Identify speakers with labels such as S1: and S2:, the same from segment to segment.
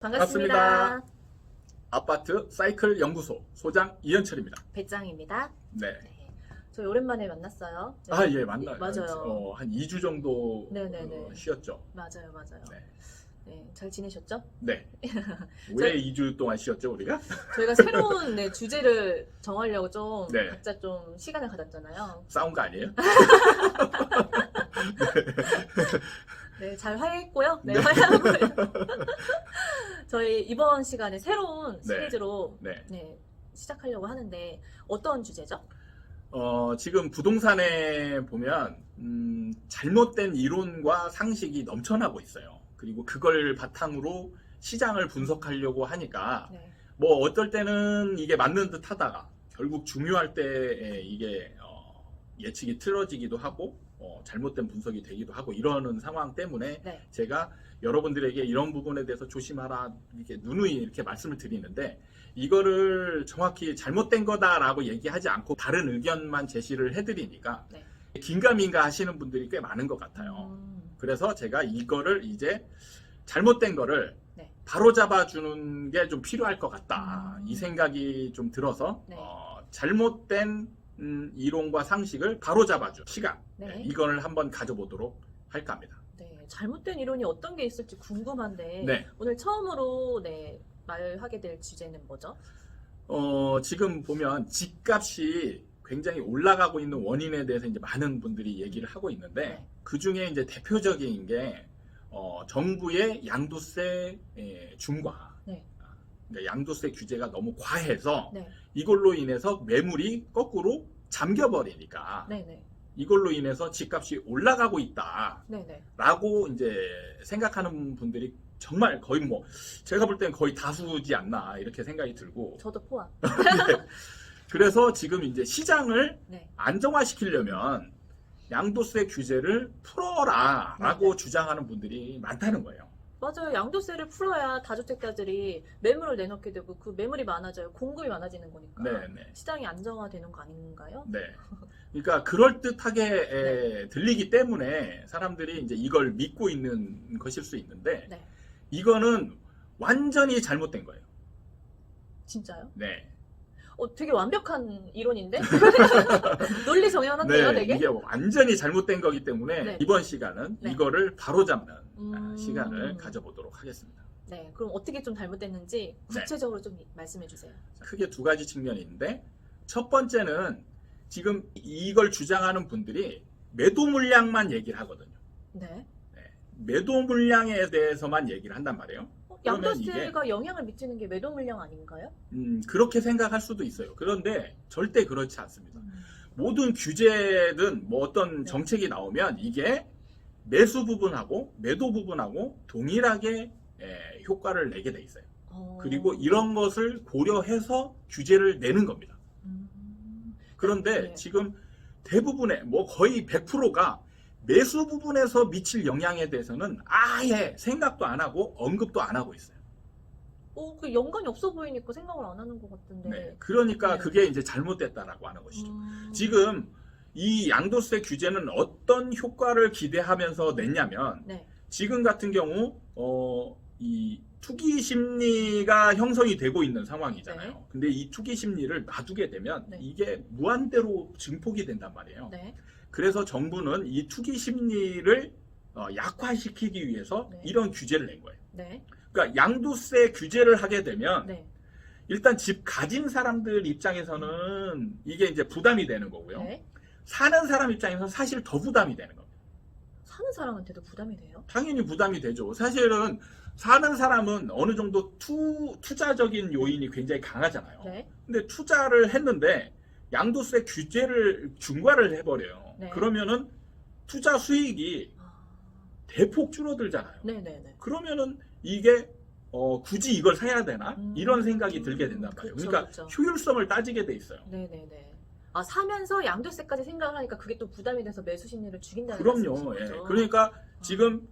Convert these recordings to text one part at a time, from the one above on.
S1: 반갑습니다. 아파트 사이클 연구소 소장 이현철입니다.
S2: 배짱입니다.
S1: 네.
S2: 네. 저희 오랜만에 만났어요. 네.
S1: 아, 예, 맞나요?
S2: 맞아요.
S1: 한 2주 정도
S2: 네네네.
S1: 쉬었죠.
S2: 맞아요.
S1: 네.
S2: 네, 잘 지내셨죠?
S1: 네. 왜 2주 동안 쉬었죠, 우리가?
S2: 저희가 새로운 주제를 정하려고 좀
S1: 네.
S2: 각자 좀 시간을 가졌잖아요.
S1: 싸운 거 아니에요?
S2: 네, 잘 화해했고요. 네,
S1: 네.
S2: 화해하고요. 저희 이번 시간에 새로운 시리즈로
S1: 네.
S2: 시작하려고 하는데 어떤 주제죠?
S1: 지금 부동산에 보면 잘못된 이론과 상식이 넘쳐나고 있어요. 그리고 그걸 바탕으로 시장을 분석하려고 하니까
S2: 네.
S1: 뭐 어떨 때는 이게 맞는 듯 하다가 결국 중요할 때 이게 예측이 틀어지기도 하고 잘못된 분석이 되기도 하고 이러는 상황 때문에
S2: 네.
S1: 제가 여러분들에게 이런 부분에 대해서 조심하라 이렇게 누누이 이렇게 말씀을 드리는데 이거를 정확히 잘못된 거다라고 얘기하지 않고 다른 의견만 제시를 해드리니까
S2: 네.
S1: 긴가민가 하시는 분들이 꽤 많은 것 같아요. 그래서 제가 이거를 이제 잘못된 거를
S2: 네.
S1: 바로 잡아주는 게 좀 필요할 것 같다. 이 생각이 좀 들어서
S2: 네.
S1: 잘못된 이론과 상식을 바로 잡아줄 시간
S2: 네.
S1: 이걸 한번 가져보도록 할까 합니다.
S2: 네, 잘못된 이론이 어떤 게 있을지 궁금한데
S1: 네.
S2: 오늘 처음으로 말하게 될 주제는 뭐죠?
S1: 지금 보면 집값이 굉장히 올라가고 있는 원인에 대해서 이제 많은 분들이 얘기를 하고 있는데
S2: 네.
S1: 그 중에 이제 대표적인 게 정부의 양도세 중과
S2: 네.
S1: 그러니까 양도세 규제가 너무 과해서
S2: 네.
S1: 이걸로 인해서 매물이 거꾸로 잠겨버리니까
S2: 네네.
S1: 이걸로 인해서 집값이 올라가고 있다라고
S2: 네네.
S1: 이제 생각하는 분들이 정말 거의 뭐 제가 볼 때는 거의 다수지 않나 이렇게 생각이 들고
S2: 저도 포함.
S1: 그래서 지금 이제 시장을
S2: 네.
S1: 안정화시키려면 양도세 규제를 풀어라라고
S2: 네.
S1: 주장하는 분들이 많다는 거예요.
S2: 맞아요. 양도세를 풀어야 다주택자들이 매물을 내놓게 되고 그 매물이 많아져요. 공급이 많아지는 거니까.
S1: 네.
S2: 시장이 안정화되는 거 아닌가요?
S1: 네. 그러니까 그럴듯하게 들리기 때문에 사람들이 이제 이걸 믿고 있는 것일 수 있는데
S2: 네.
S1: 이거는 완전히 잘못된 거예요.
S2: 진짜요?
S1: 네.
S2: 되게 완벽한 이론인데? 논리 정연한데요, 되게?
S1: 이게 완전히 잘못된 거기 때문에
S2: 네.
S1: 이번 시간은
S2: 네.
S1: 이거를 바로잡는 시간을 가져보도록 하겠습니다.
S2: 네, 그럼 어떻게 좀 잘못됐는지 구체적으로 좀 말씀해 주세요.
S1: 크게 두 가지 측면이 있는데 첫 번째는 지금 이걸 주장하는 분들이 매도 물량만 얘기를 하거든요.
S2: 네.
S1: 매도 물량에 대해서만 얘기를 한단 말이에요.
S2: 양도세가 영향을 미치는 게 매도 물량 아닌가요?
S1: 그렇게 생각할 수도 있어요. 그런데 절대 그렇지 않습니다. 모든 규제든 뭐 어떤 정책이 나오면 이게 매수 부분하고 매도 부분하고 동일하게 효과를 내게 돼 있어요. 그리고 이런 것을 고려해서 규제를 내는 겁니다. 그런데
S2: 네.
S1: 지금 대부분의 뭐 거의 100%가 매수 부분에서 미칠 영향에 대해서는 아예 생각도 안 하고 언급도 안 하고 있어요.
S2: 그 연관이 없어 보이니까 생각을 안 하는 것 같은데.
S1: 네, 그러니까 그게 이제 잘못됐다라고 하는 것이죠. 지금 이 양도세 규제는 어떤 효과를 기대하면서 냈냐면 지금 같은 경우 이 투기 심리가 형성이 되고 있는 상황이잖아요. 근데 이 투기 심리를 놔두게 되면 이게 무한대로 증폭이 된단 말이에요. 그래서 정부는 이 투기 심리를 약화시키기 위해서 이런 규제를 낸 거예요. 그러니까 양도세 규제를 하게 되면 일단 집 가진 사람들 입장에서는 이게 이제 부담이 되는 거고요. 사는 사람 입장에서는 사실 더 부담이 되는 겁니다.
S2: 사는 사람한테도 부담이 돼요?
S1: 당연히 부담이 되죠. 사실은 사는 사람은 어느 정도 투자적인 요인이 굉장히 강하잖아요. 근데 투자를 했는데 양도세 규제를 중과를 해버려요. 그러면은 투자 수익이 대폭 줄어들잖아요. 그러면은 이게 굳이 이걸 사야 되나? 이런 생각이 들게 된단 말이에요. 그러니까 효율성을 따지게 돼 있어요.
S2: 사면서 양도세까지 생각을 하니까 그게 또 부담이 돼서 매수 심리를 죽인다는
S1: 그럼요.
S2: 말씀이시죠?
S1: 그러니까 지금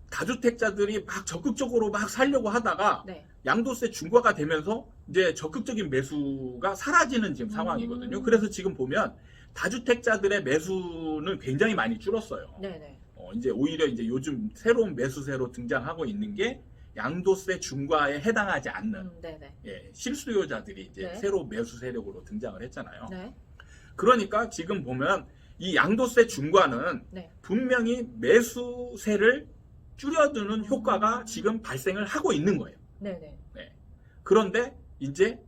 S1: 다주택자들이 막 적극적으로 막 살려고 하다가 양도세 중과가 되면서 이제 적극적인 매수가 사라지는 지금 상황이거든요. 그래서 지금 보면 다주택자들의 매수는 굉장히 많이 줄었어요. 이제 오히려 이제 요즘 새로운 매수세로 등장하고 있는 게 양도세 중과에 해당하지 않는
S2: 네네.
S1: 예, 실수요자들이 이제
S2: 네.
S1: 새로 매수 세력으로 등장을 했잖아요.
S2: 네.
S1: 그러니까 지금 보면 이 양도세 중과는
S2: 네.
S1: 분명히 매수세를 줄여드는 효과가 지금 발생을 하고 있는 거예요.
S2: 네네.
S1: 네. 그런데 이제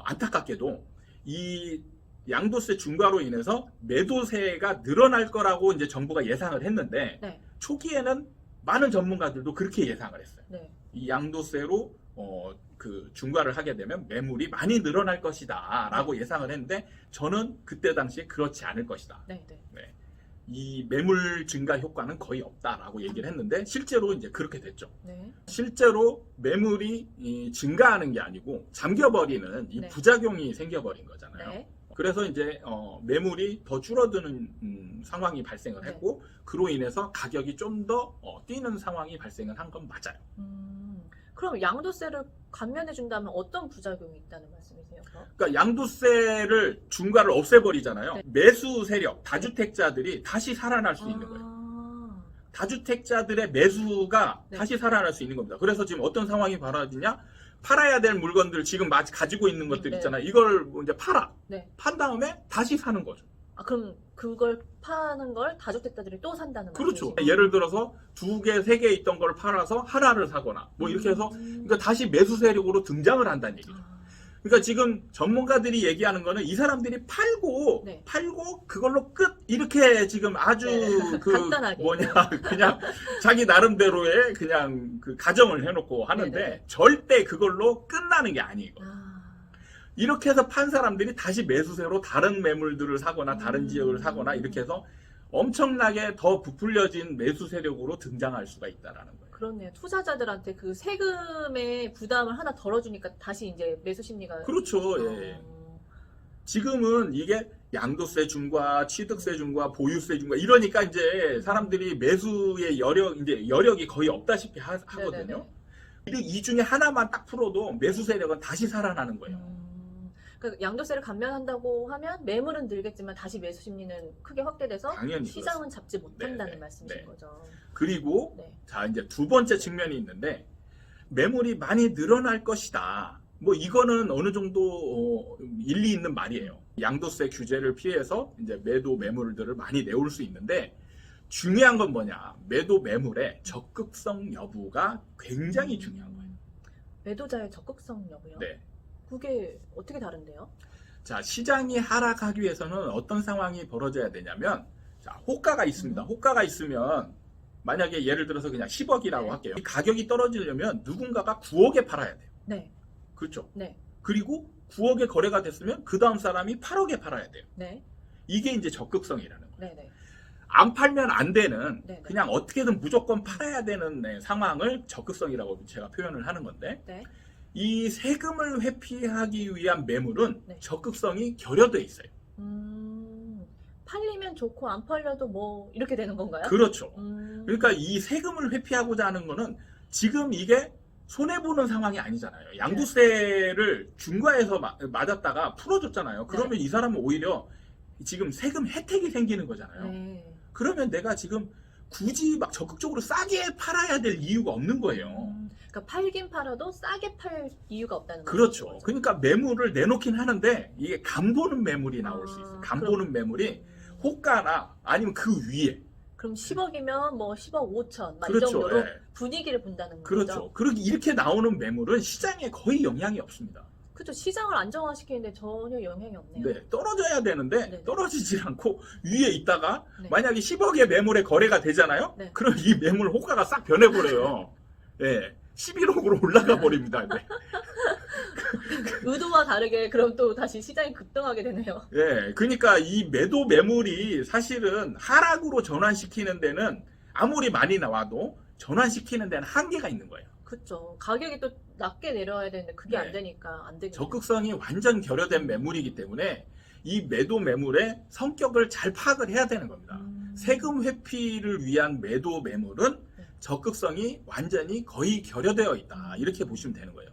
S1: 안타깝게도 이 양도세 중과로 인해서 매도세가 늘어날 거라고 이제 정부가 예상을 했는데
S2: 네.
S1: 초기에는 많은 전문가들도 그렇게 예상을 했어요.
S2: 네.
S1: 이 양도세로 그 중과를 하게 되면 매물이 많이 늘어날 것이다라고 예상을 했는데 저는 그때 당시에 그렇지 않을 것이다.
S2: 네.
S1: 네. 이 매물 증가 효과는 거의 없다라고 얘기를 했는데 실제로 이제 그렇게 됐죠.
S2: 네.
S1: 실제로 매물이 증가하는 게 아니고 잠겨버리는 이
S2: 네.
S1: 부작용이 생겨버린 거잖아요.
S2: 네.
S1: 그래서 이제 매물이 더 줄어드는 상황이 발생을
S2: 네.
S1: 했고 그로 인해서 가격이 좀 더 뛰는 상황이 발생을 한 건 맞아요.
S2: 그럼 양도세를 감면해 준다면 어떤 부작용이 있다는 말씀이세요? 그럼?
S1: 그러니까 양도세를 중과를 없애버리잖아요.
S2: 네.
S1: 매수 세력, 다주택자들이 다시 살아날 수 있는 거예요. 다주택자들의 매수가
S2: 네.
S1: 다시 살아날 수 있는 겁니다. 그래서 지금 어떤 상황이 벌어지냐? 팔아야 될 물건들 지금 가지고 있는 것들
S2: 네.
S1: 있잖아요. 이걸 이제 팔아.
S2: 네.
S1: 판 다음에 다시 사는 거죠.
S2: 그럼 그걸 파는 걸 다주택자들이 또 산다는
S1: 그렇죠.
S2: 말씀이시죠?
S1: 예를 들어서 2개, 3개 있던 걸 팔아서 하나를 사거나 뭐 이렇게 해서 그러니까 다시 매수 세력으로 등장을 한다는 얘기죠. 그러니까 지금 전문가들이 얘기하는 거는 이 사람들이 팔고
S2: 네.
S1: 그걸로 끝 이렇게 지금 아주
S2: 네.
S1: 그
S2: 간단하게.
S1: 그냥 자기 나름대로의 그냥 그 가정을 해놓고 하는데
S2: 네네.
S1: 절대 그걸로 끝나는 게 아니에요. 이렇게 해서 판 사람들이 다시 매수세로 다른 매물들을 사거나 다른 지역을 사거나 이렇게 해서 엄청나게 더 부풀려진 매수 세력으로 등장할 수가 있다라는 거예요.
S2: 그렇네요. 투자자들한테 그 세금의 부담을 하나 덜어주니까 다시 이제 매수 심리가.
S1: 그렇죠. 예. 지금은 이게 양도세 중과, 취득세 중과, 보유세 중과 이러니까 이제 사람들이 매수의 여력이 거의 없다시피 하거든요. 이 중에 하나만 딱 풀어도 매수 세력은 다시 살아나는 거예요.
S2: 그러니까 양도세를 감면한다고 하면 매물은 늘겠지만 다시 매수 심리는 크게 확대돼서
S1: 당연히
S2: 시장은
S1: 그렇습니다.
S2: 잡지 못한다는
S1: 네,
S2: 말씀이신
S1: 네.
S2: 거죠.
S1: 그리고
S2: 네.
S1: 자 이제 두 번째 측면이 있는데 매물이 많이 늘어날 것이다. 뭐 이거는 어느 정도 일리 있는 말이에요. 양도세 규제를 피해서 이제 매물들을 많이 내올 수 있는데 중요한 건 뭐냐? 매도 매물의 적극성 여부가 굉장히 중요한 거예요.
S2: 매도자의 적극성 여부요?
S1: 네.
S2: 그게 어떻게 다른데요?
S1: 자, 시장이 하락하기 위해서는 어떤 상황이 벌어져야 되냐면 자, 호가가 있습니다. 호가가 있으면 만약에 예를 들어서 그냥 10억이라고
S2: 네.
S1: 할게요. 이 가격이 떨어지려면 누군가가 9억에 팔아야 돼요.
S2: 네.
S1: 그렇죠?
S2: 네.
S1: 그리고 9억에 거래가 됐으면 그 다음 사람이 8억에 팔아야 돼요.
S2: 네.
S1: 이게 이제 적극성이라는 거예요.
S2: 네. 네.
S1: 안 팔면 안 되는
S2: 네.
S1: 그냥 어떻게든 무조건 팔아야 되는 상황을 적극성이라고 제가 표현을 하는 건데
S2: 네.
S1: 이 세금을 회피하기 위한 매물은
S2: 네.
S1: 적극성이 결여돼 있어요.
S2: 팔리면 좋고 안 팔려도 뭐 이렇게 되는 건가요?
S1: 그렇죠. 그러니까 이 세금을 회피하고자 하는 거는 지금 이게 손해보는 상황이 아니잖아요. 양도세를 중과해서 맞았다가 풀어줬잖아요. 그러면 이 사람은 오히려 지금 세금 혜택이 생기는 거잖아요.
S2: 네.
S1: 그러면 내가 지금 굳이 막 적극적으로 싸게 팔아야 될 이유가 없는 거예요.
S2: 그러니까 팔긴 팔아도 싸게 팔 이유가 없다는 거죠.
S1: 그렇죠. 그러니까 매물을 내놓긴 하는데 이게 간보는 매물이 나올 수 있어요. 간보는 매물이 호가나 아니면 그 위에.
S2: 그럼 10억이면 뭐 10억 5천 막
S1: 그렇죠.
S2: 이 정도로
S1: 네.
S2: 분위기를 본다는 거죠.
S1: 그렇죠. 그렇게 이렇게 나오는 매물은 시장에 거의 영향이 없습니다.
S2: 그렇죠. 시장을 안정화시키는데 전혀 영향이 없네요.
S1: 네, 떨어져야 되는데
S2: 네네.
S1: 떨어지질 않고 위에 있다가
S2: 네.
S1: 만약에 10억의 매물에 거래가 되잖아요.
S2: 네.
S1: 그럼 이 매물 호가가 싹 변해버려요. 예, 11억으로 올라가 버립니다. 네.
S2: 의도와 다르게 그럼 또 다시 시장이 급등하게 되네요.
S1: 예, 그러니까 이 매도 매물이 사실은 하락으로 전환시키는 데는 아무리 많이 나와도 전환시키는 데는 한계가 있는 거예요.
S2: 그렇죠. 가격이 또 낮게 내려야 되는데 그게
S1: 네.
S2: 안 되니까 안 되겠네요.
S1: 적극성이 완전 결여된 매물이기 때문에 이 매도 매물의 성격을 잘 파악을 해야 되는 겁니다. 세금 회피를 위한 매도 매물은 적극성이 완전히 거의 결여되어 있다. 이렇게 보시면 되는 거예요.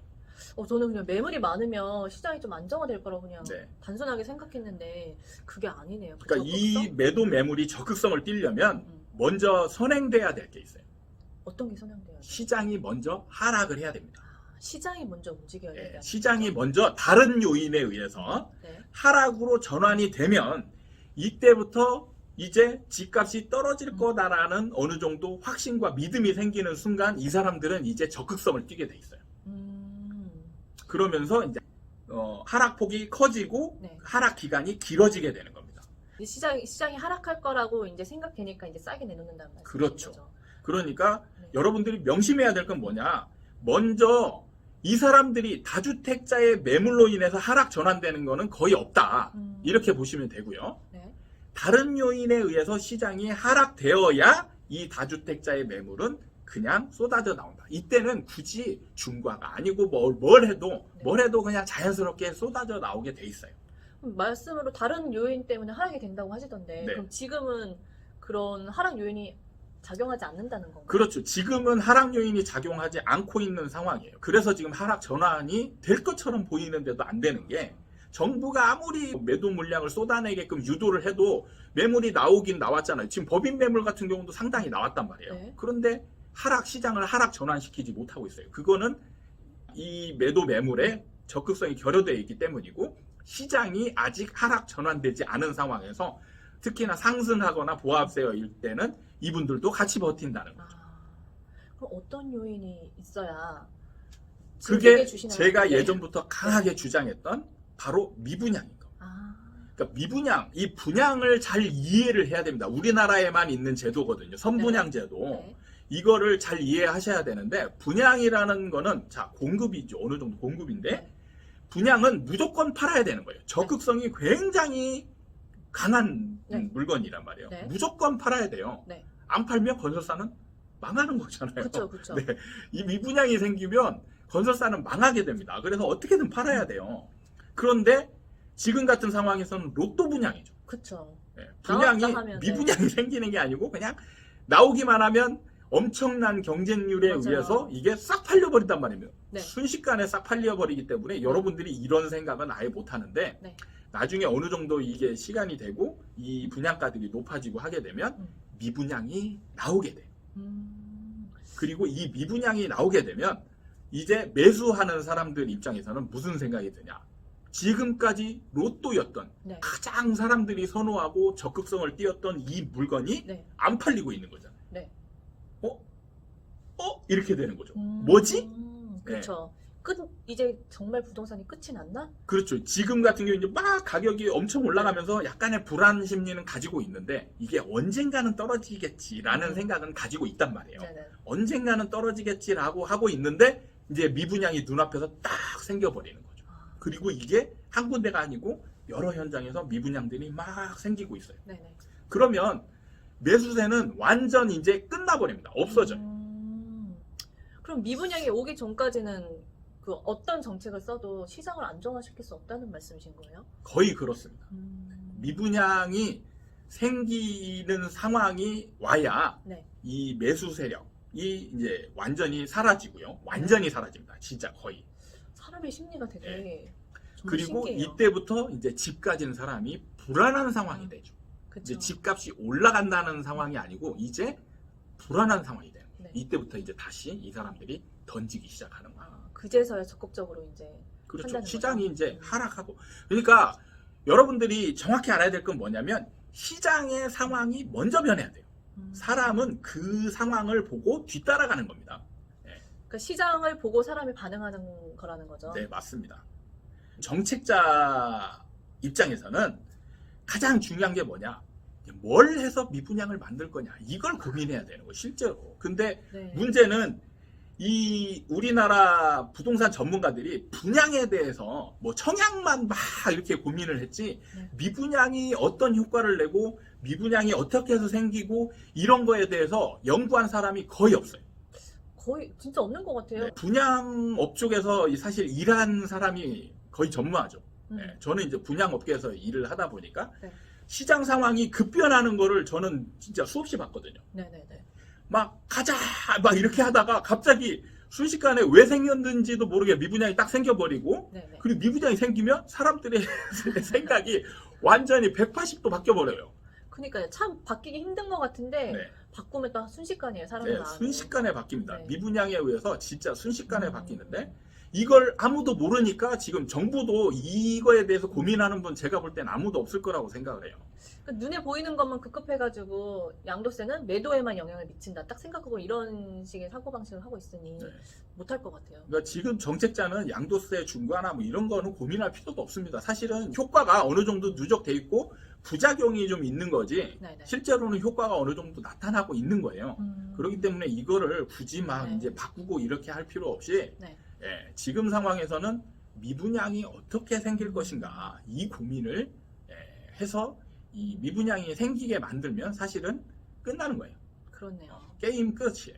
S2: 저는 그냥 매물이 많으면 시장이 좀 안정화될 거라고 그냥
S1: 네.
S2: 단순하게 생각했는데 그게 아니네요. 그
S1: 그러니까 이
S2: 적극성?
S1: 매도 매물이 적극성을 띠려면 먼저 선행돼야 될 게 있어요.
S2: 어떤 게 선행돼야 돼요?
S1: 시장이 먼저 하락을 해야 됩니다.
S2: 시장이 먼저 움직여야
S1: 네,
S2: 돼요.
S1: 시장이 먼저 다른 요인에 의해서
S2: 네.
S1: 하락으로 전환이 되면 이때부터 이제 집값이 떨어질 거다라는 어느 정도 확신과 믿음이 생기는 순간 이 사람들은 이제 적극성을 띠게 돼 있어요. 그러면서 이제 하락폭이 커지고
S2: 네.
S1: 하락 기간이 길어지게 되는 겁니다.
S2: 시장이 하락할 거라고 이제 생각되니까 이제 싸게 내놓는다는 말이죠.
S1: 그렇죠. 그러니까
S2: 네.
S1: 여러분들이 명심해야 될 건 뭐냐? 먼저 이 사람들이 다주택자의 매물로 인해서 하락 전환되는 거는 거의 없다. 이렇게 보시면 되고요.
S2: 네.
S1: 다른 요인에 의해서 시장이 하락되어야 이 다주택자의 매물은 그냥 쏟아져 나온다. 이때는 굳이 중과가 아니고 뭘 해도 그냥 자연스럽게 쏟아져 나오게 돼 있어요.
S2: 말씀으로 다른 요인 때문에 하락이 된다고 하시던데
S1: 네.
S2: 그럼 지금은 그런 하락 요인이 작용하지 않는다는 건가요?
S1: 그렇죠. 지금은 하락 요인이 작용하지 않고 있는 상황이에요. 그래서 지금 하락 전환이 될 것처럼 보이는데도 안 되는 게 정부가 아무리 매도 물량을 쏟아내게끔 유도를 해도 매물이 나오긴 나왔잖아요. 지금 법인 매물 같은 경우도 상당히 나왔단 말이에요.
S2: 네.
S1: 그런데 시장을 하락 전환시키지 못하고 있어요. 그거는 이 매도 매물에 적극성이 결여되어 있기 때문이고 시장이 아직 하락 전환되지 않은 상황에서 특히나 상승하거나 보합세일 때는 이분들도 같이 버틴다는 거죠.
S2: 그럼 어떤 요인이 있어야
S1: 그게 제가 예전부터 강하게 주장했던 바로 미분양인 거. 그러니까 미분양, 이 분양을 잘 이해를 해야 됩니다. 우리나라에만 있는 제도거든요. 선분양 제도.
S2: 네.
S1: 이거를 잘 이해하셔야 되는데 분양이라는 거는 공급이죠. 어느 정도 공급인데
S2: 네.
S1: 분양은 무조건 팔아야 되는 거예요. 적극성이 굉장히 강한
S2: 네.
S1: 물건이란 말이에요.
S2: 네.
S1: 무조건 팔아야 돼요.
S2: 네.
S1: 안 팔면 건설사는 망하는 거잖아요.
S2: 그렇죠.
S1: 네. 이 미분양이 생기면 건설사는 망하게 됩니다. 그래서 어떻게든 팔아야 돼요. 그런데 지금 같은 상황에서는 로또 분양이죠.
S2: 그렇죠.
S1: 네. 분양이 미분양이 생기는 게 아니고 그냥 나오기만 하면 엄청난 경쟁률에
S2: 맞아요.
S1: 의해서 이게 싹 팔려버린단 말이에요.
S2: 네.
S1: 순식간에 싹 팔려버리기 때문에 여러분들이 이런 생각은 아예 못하는데
S2: 네.
S1: 나중에 어느 정도 이게 시간이 되고 이 분양가들이 높아지고 하게 되면 미분양이 나오게 돼요. 그리고 이 미분양이 나오게 되면 이제 매수하는 사람들 입장에서는 무슨 생각이 드냐. 지금까지 로또였던
S2: 네.
S1: 가장 사람들이 선호하고 적극성을 띄었던 이 물건이
S2: 네.
S1: 안 팔리고 있는 거잖아요.
S2: 네.
S1: 이렇게 되는 거죠. 뭐지?
S2: 그렇죠. 이제 정말 부동산이 끝이 났나?
S1: 그렇죠. 지금 같은 경우 이제 막 가격이 엄청 올라가면서 약간의 불안 심리는 가지고 있는데 이게 언젠가는 떨어지겠지라는 생각은 가지고 있단 말이에요.
S2: 네네.
S1: 언젠가는 떨어지겠지라고 하고 있는데 이제 미분양이 눈앞에서 딱 생겨버리는 거죠. 그리고 이게 한 군데가 아니고 여러 현장에서 미분양들이 막 생기고 있어요.
S2: 네네.
S1: 그러면 매수세는 완전 이제 끝나버립니다. 없어져요.
S2: 그럼 미분양이 오기 전까지는 그 어떤 정책을 써도 시장을 안정화시킬 수 없다는 말씀이신 거예요?
S1: 거의 그렇습니다. 미분양이 생기는 상황이 와야
S2: 네.
S1: 이 매수 세력이 이제 완전히 사라지고요. 완전히 사라집니다. 진짜 거의.
S2: 사람의 심리가 되게
S1: 그리고
S2: 신기해요.
S1: 이때부터 이제 집 가진 사람이 불안한 상황이 되죠. 이제 집값이 올라간다는 상황이 아니고 이제 불안한 상황이 돼요.
S2: 네.
S1: 이때부터 이제 다시 이 사람들이 던지기 시작하는 거예요.
S2: 그제서야 적극적으로 이제
S1: 그렇죠. 시장이 이제 하락하고. 그러니까 여러분들이 정확히 알아야 될 건 뭐냐면 시장의 상황이 먼저 변해야 돼요. 사람은 그 상황을 보고 뒤따라가는 겁니다.
S2: 그러니까 시장을 보고 사람이 반응하는 거라는 거죠.
S1: 네, 맞습니다. 정책자 입장에서는 가장 중요한 게 뭐냐? 뭘 해서 미분양을 만들 거냐? 이걸 고민해야 되는 거예요, 실제로. 근데
S2: 네.
S1: 문제는 이 우리나라 부동산 전문가들이 분양에 대해서 뭐 청약만 막 이렇게 고민을 했지
S2: 네.
S1: 미분양이 어떤 효과를 내고 미분양이 어떻게 해서 생기고 이런 거에 대해서 연구한 사람이 거의 없어요.
S2: 거의 진짜 없는 것 같아요.
S1: 네, 분양업 쪽에서 사실 일한 사람이 거의 전무하죠. 네, 저는 이제 분양업계에서 일을 하다 보니까
S2: 네.
S1: 시장 상황이 급변하는 거를 저는 진짜 수없이 봤거든요.
S2: 네네네.
S1: 막 가자 막 이렇게 하다가 갑자기 순식간에 왜 생겼는지도 모르게 미분양이 딱 생겨버리고
S2: 네네.
S1: 그리고 미분양이 생기면 사람들의 생각이 완전히 180도 바뀌어버려요.
S2: 그러니까요. 참 바뀌기 힘든 것 같은데
S1: 네.
S2: 바꾸면 또 순식간이에요. 사람들
S1: 네,
S2: 마음이.
S1: 순식간에 바뀝니다.
S2: 네.
S1: 미분양에 의해서 진짜 순식간에 바뀌는데 이걸 아무도 모르니까 지금 정부도 이거에 대해서 고민하는 분 제가 볼 땐 아무도 없을 거라고 생각을 해요.
S2: 그러니까 눈에 보이는 것만 급급해가지고 양도세는 매도에만 영향을 미친다. 딱 생각하고 이런 식의 사고방식을 하고 있으니
S1: 네.
S2: 못할 것 같아요.
S1: 그러니까 지금 정책자는 양도세 중과나 뭐 이런 거는 고민할 필요도 없습니다. 사실은 효과가 어느 정도 누적돼 있고 부작용이 좀 있는 거지
S2: 네네.
S1: 실제로는 효과가 어느 정도 나타나고 있는 거예요. 그렇기 때문에 이거를 굳이 막
S2: 네.
S1: 이제 바꾸고 이렇게 할 필요 없이
S2: 네.
S1: 예, 지금 상황에서는 미분양이 어떻게 생길 것인가 이 고민을 해서 이 미분양이 생기게 만들면 사실은 끝나는 거예요.
S2: 그렇네요.
S1: 게임 끝이에요.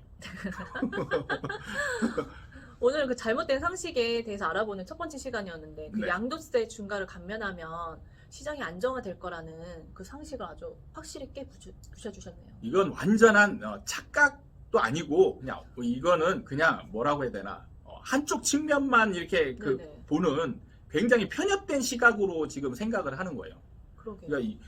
S2: 오늘 그 잘못된 상식에 대해서 알아보는 첫 번째 시간이었는데 그
S1: 네.
S2: 양도세 중과를 감면하면 시장이 안정화될 거라는 그 상식을 아주 확실히 깨 부셔주셨네요.
S1: 이건 완전한 착각도 아니고 그냥 이거는 그냥 뭐라고 해야 되나 한쪽 측면만 이렇게 그
S2: 네네.
S1: 보는 굉장히 편협된 시각으로 지금 생각을 하는 거예요.
S2: 그러게요.
S1: 그러니까 이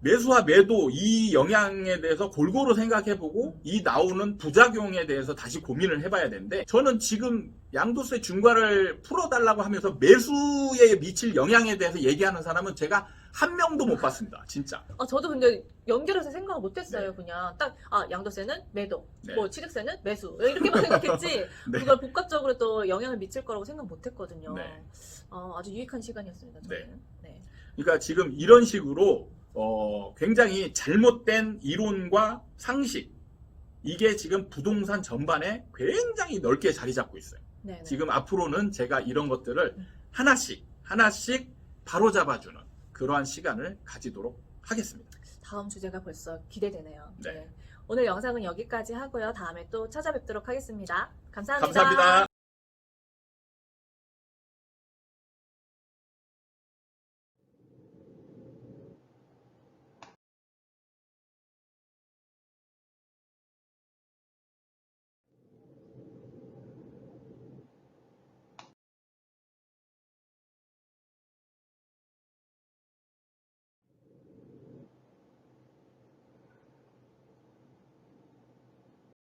S1: 매수와 매도 이 영향에 대해서 골고루 생각해보고 이 나오는 부작용에 대해서 다시 고민을 해봐야 되는데 저는 지금 양도세 중과를 풀어달라고 하면서 매수에 미칠 영향에 대해서 얘기하는 사람은 제가 한 명도 못 봤습니다. 진짜.
S2: 저도 근데 연결해서 생각을 못했어요.
S1: 네.
S2: 그냥 딱 양도세는 매도,
S1: 네.
S2: 뭐 취득세는 매수 이렇게만 생각했지
S1: 네.
S2: 그걸 복합적으로 또 영향을 미칠 거라고 생각 못했거든요.
S1: 네.
S2: 아주 유익한 시간이었습니다. 저는. 네.
S1: 그러니까 지금 이런 식으로 굉장히 잘못된 이론과 상식 이게 지금 부동산 전반에 굉장히 넓게 자리 잡고 있어요.
S2: 네네.
S1: 지금 앞으로는 제가 이런 것들을 하나씩 바로잡아주는 그러한 시간을 가지도록 하겠습니다.
S2: 다음 주제가 벌써 기대되네요.
S1: 네.
S2: 오늘 영상은 여기까지 하고요. 다음에 또 찾아뵙도록 하겠습니다. 감사합니다.
S1: 감사합니다.